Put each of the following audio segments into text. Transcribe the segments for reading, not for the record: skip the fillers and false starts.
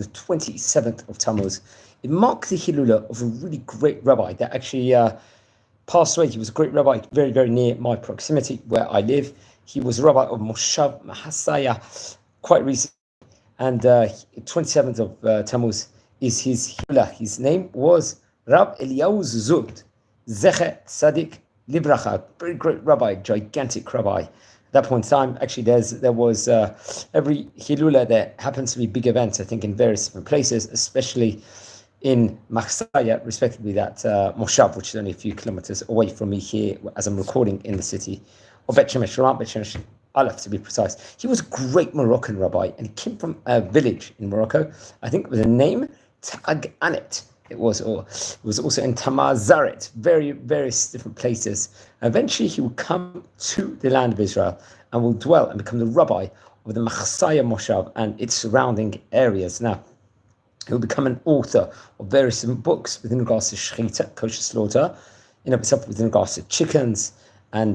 the 27th of Tammuz. It marked the Hilula of a really great rabbi that actually passed away. He was a great rabbi, very, very near my proximity where I live. He was a rabbi of Mושב, Maxsia, quite recently. And 27th of Tammuz is his Hilula. His name was Rabbi Eliyahu Zuzot Z'tl, Libracha, very great rabbi, gigantic rabbi. At that point in time, actually, there was every Hilula there happens to be big events, I think, in various different places, especially in Maxia, respectively, that Mושב, which is only a few kilometers away from me here, as I'm recording in the city of Bet Shemesh, around Bet Shemesh, Aleph to be precise. He was a great Moroccan rabbi, and he came from a village in Morocco, I think with the name Taagaanet. It was also in Taamzaaret, various different places. Eventually, he will come to the land of Israel and will dwell and become the rabbi of the Maxsia Moshav and its surrounding areas. Now, he will become an author of various books within regards to shechita, kosher slaughter, in of itself within regards to chickens and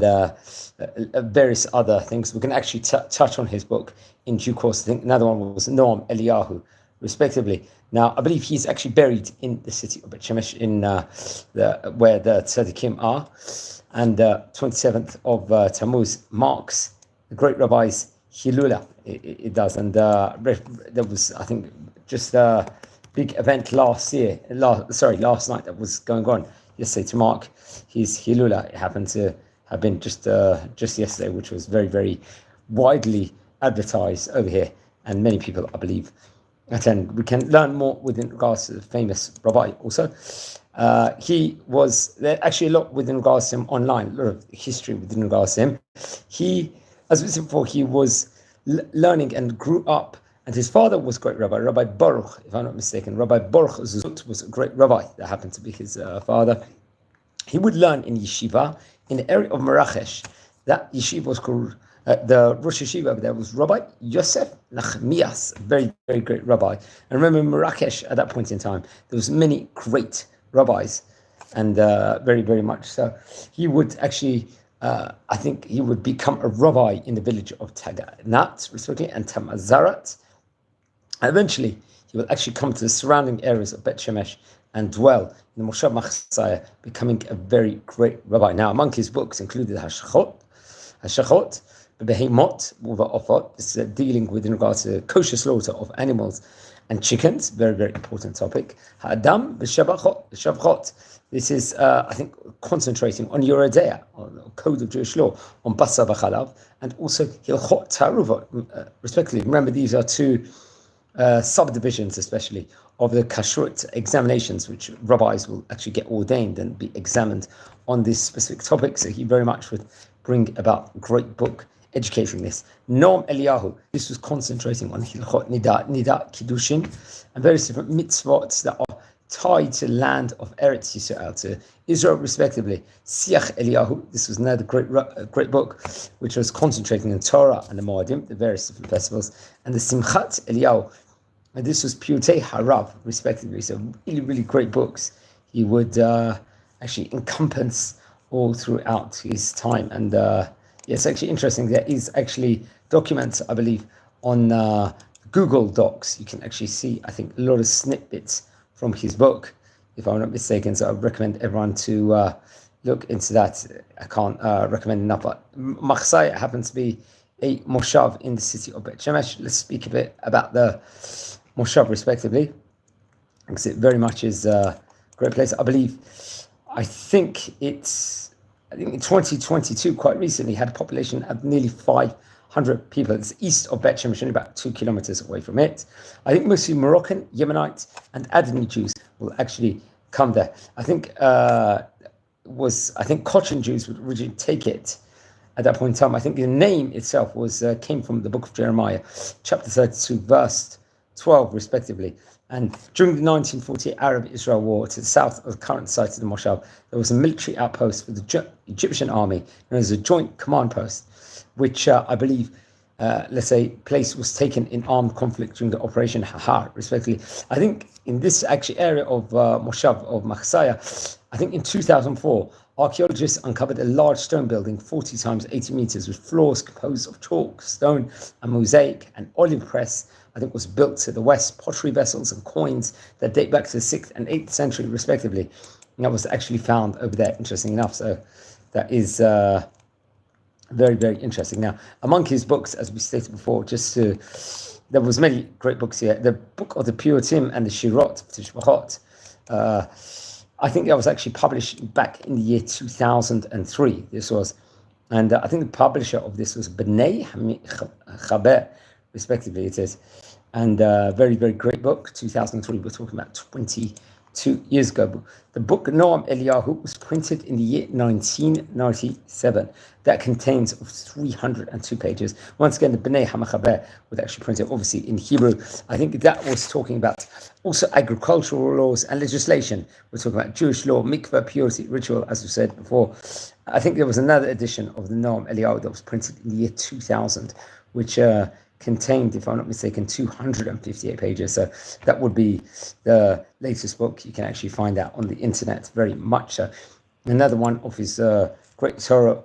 various other things. We can actually touch on his book in due course. I think another one was Noam Eliyahu, respectively. Now, I believe he's actually buried in the city of Bet Shemesh, in where the tzaddikim are. And 27th of Tammuz marks the great rabbi's Hilula. It does. And there was, I think, just a big event last night that was going on yesterday to mark his Hilula. It happened to have been just yesterday, which was very, very widely advertised over here. And many people, I believe, attend. We can learn more within regards to the famous rabbi also. He was there actually a lot within regards to him online, a lot of history within regards to him. He, as we said before, he was learning and grew up, and his father was great Rabbi Baruch, if I'm not mistaken. Rabbi Baruch Zuzot was a great rabbi that happened to be his father. He would learn in yeshiva in the area of Marrakesh. That yeshiva was called the Rosh Yeshiva there was Rabbi Yosef Nachmias, very, very great rabbi. And remember, in Marrakesh at that point in time, there was many great rabbis, and very, very much so. He would actually, I think he would become a rabbi in the village of Taaganat, respectively, and Taamzaaret. Eventually, he will actually come to the surrounding areas of Bet Shemesh and dwell in the Mושב Maxia, becoming a very great rabbi. Now, among his books included Hashachot, Behemot, Ofot. This is dealing with in regards to kosher slaughter of animals and chickens. Very, very important topic. Ha'adam B'Shavchot. This is, I think, concentrating on Yoredea, on the code of Jewish law, on Basar V'Chalav, and also Hilchot Taruvot, respectively. Remember, these are two subdivisions, especially, of the kashrut examinations, which rabbis will actually get ordained and be examined on this specific topic. So he very much would bring about a great book educating this. Noam Eliyahu, this was concentrating on Hilchot Nida Kiddushin, and various different mitzvot that are tied to the land of Eretz Yisrael, to Israel, respectively. Siach Eliyahu, this was another great book, which was concentrating on Torah and the Moadim, the various different festivals, and the Simchat Eliyahu, and this was Piyutei Harav, respectively. So really, really great books. He would actually encompass all throughout his time. And it's actually interesting. There is actually documents, I believe, on Google Docs. You can actually see, I think, a lot of snippets from his book, if I'm not mistaken. So I recommend everyone to look into that. I can't recommend enough. But Maxia happens to be a moshav in the city of Bet Shemesh. Let's speak a bit about the moshav, respectively, because it very much is a great place. I think in 2022, quite recently, had a population of nearly 500 people. It's east of Bet Shemesh, only about 2 kilometers away from it. I think mostly Moroccan, Yemenite, and Adani Jews will actually come there. I think Cochin Jews would originally take it at that point in time. I think the name itself came from the book of Jeremiah, chapter 32, verse 12, respectively. And during the 1948 Arab-Israel War, to the south of the current site of the Moshav, there was a military outpost for the Egyptian army, known as a joint command post, which I believe, place was taken in armed conflict during the Operation Hahar, respectively. I think in this actually area of Moshav of Maxia, I think in 2004, archaeologists uncovered a large stone building, 40 times 80 meters, with floors composed of chalk, stone, and mosaic, and olive press I think was built to the west, pottery vessels and coins that date back to the 6th and 8th century, respectively. And that was actually found over there, interesting enough. So that is very, very interesting. Now, among his books, as we stated before, there was many great books here. The book of the Puritim and the Shirot of Tishbachot, I think that was actually published back in the year 2003. This was, and I think the publisher of this was B'nai Chaber, respectively it is. And very, very great book, 2003. We're talking about 22 years ago. The book Noam Eliyahu was printed in the year 1997. That contains 302 pages. Once again, the B'nai HaMachaber would actually print it, obviously, in Hebrew. I think that was talking about also agricultural laws and legislation. We're talking about Jewish law, mikveh, purity, ritual, as we said before. I think there was another edition of the Noam Eliyahu that was printed in the year 2000, which contained, if I'm not mistaken, 258 pages. So that would be the latest book. You can actually find that on the internet, very much so. Another one of his great Torah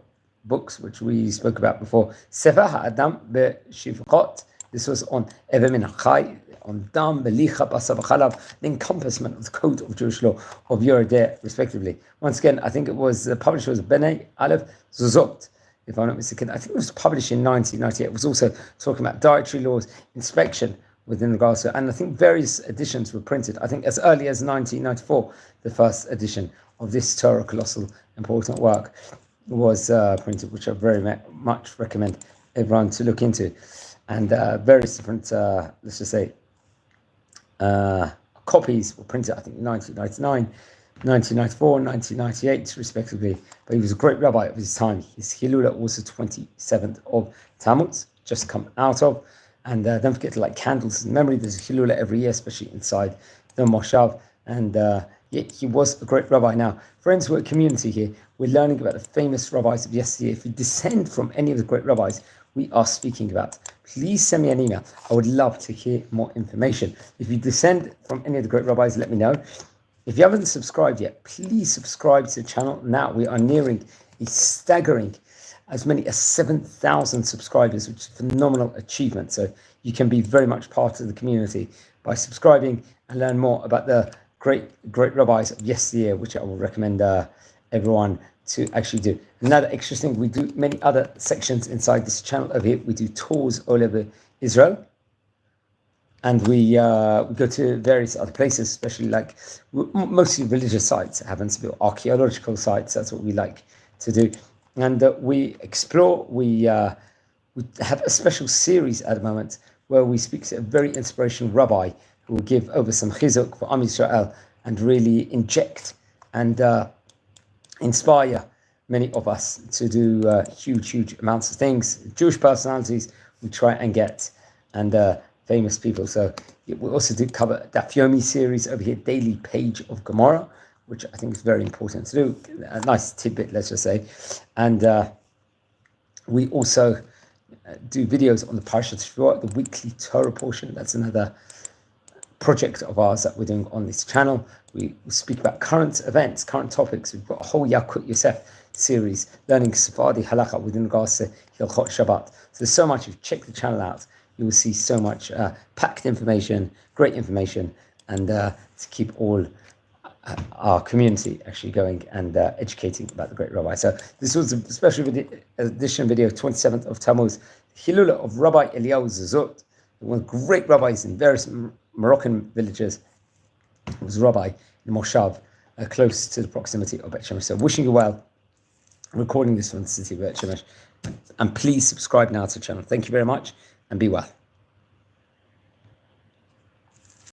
books, which we spoke about before, Sefer HaAdam Be'Shivchot. This was on Ever Min HaChai, on Dam, Belicha, Basar V'Chalav, the encompassment of the code of Jewish law of Yerodeh, respectively. Once again, I think it was, the publisher was B'nai Aleph Zuzot, if I'm not mistaken. I think it was published in 1998. It was also talking about dietary laws, inspection within regards to, and I think various editions were printed. I think as early as 1994, the first edition of this Torah colossal important work was printed, which I very much recommend everyone to look into. And various different, let's just say, copies were printed, I think, in 1999, 1994, 1998, respectively. But he was a great rabbi of his time. His Hilula was the 27th of Tammuz, just come out of. And don't forget to light candles in memory. There's a Hilula every year, especially inside the Moshav. And he was a great rabbi. Now, friends, we're a community here. We're learning about the famous rabbis of yesterday. If you descend from any of the great rabbis we are speaking about, please send me an email. I would love to hear more information. If you descend from any of the great rabbis, let me know. If you haven't subscribed yet, please subscribe to the channel now. We are nearing a staggering as many as 7,000 subscribers, which is a phenomenal achievement. So you can be very much part of the community by subscribing and learn more about the great rabbis of yesteryear, which I will recommend everyone to actually do. Another extra thing, we do many other sections inside this channel over here. We do tours all over Israel. And we go to various other places, especially like mostly religious sites, happens to be archaeological sites. That's what we like to do. And we explore, we have a special series at the moment where we speak to a very inspirational rabbi who will give over some chizuk for Am Yisrael and really inject and inspire many of us to do huge amounts of things. Jewish personalities we try and get, and famous people. So we also do cover that Fyomi series over here, daily page of Gemara, which I think is very important to do. A nice tidbit, let's just say. And we also do videos on the Parashat Shvuot, the weekly Torah portion. That's another project of ours that we're doing on this channel. We speak about current events, current topics. We've got a whole Yakut Yosef series, learning Sephardi Halakha within regards to Hilchot Shabbat. So there's so much. If you check the channel out, you will see so much packed information, great information, and to keep all our community actually going and educating about the great rabbi. So this was a special edition video, 27th of Tammuz, Hilula of Rabbi Eliyahu Zuzot, one of the great rabbis in various Moroccan villages. He was rabbi in Moshav, close to the proximity of Bet Shemesh. So wishing you well, recording this from the city of Bet Shemesh. And please subscribe now to the channel. Thank you very much, and be well.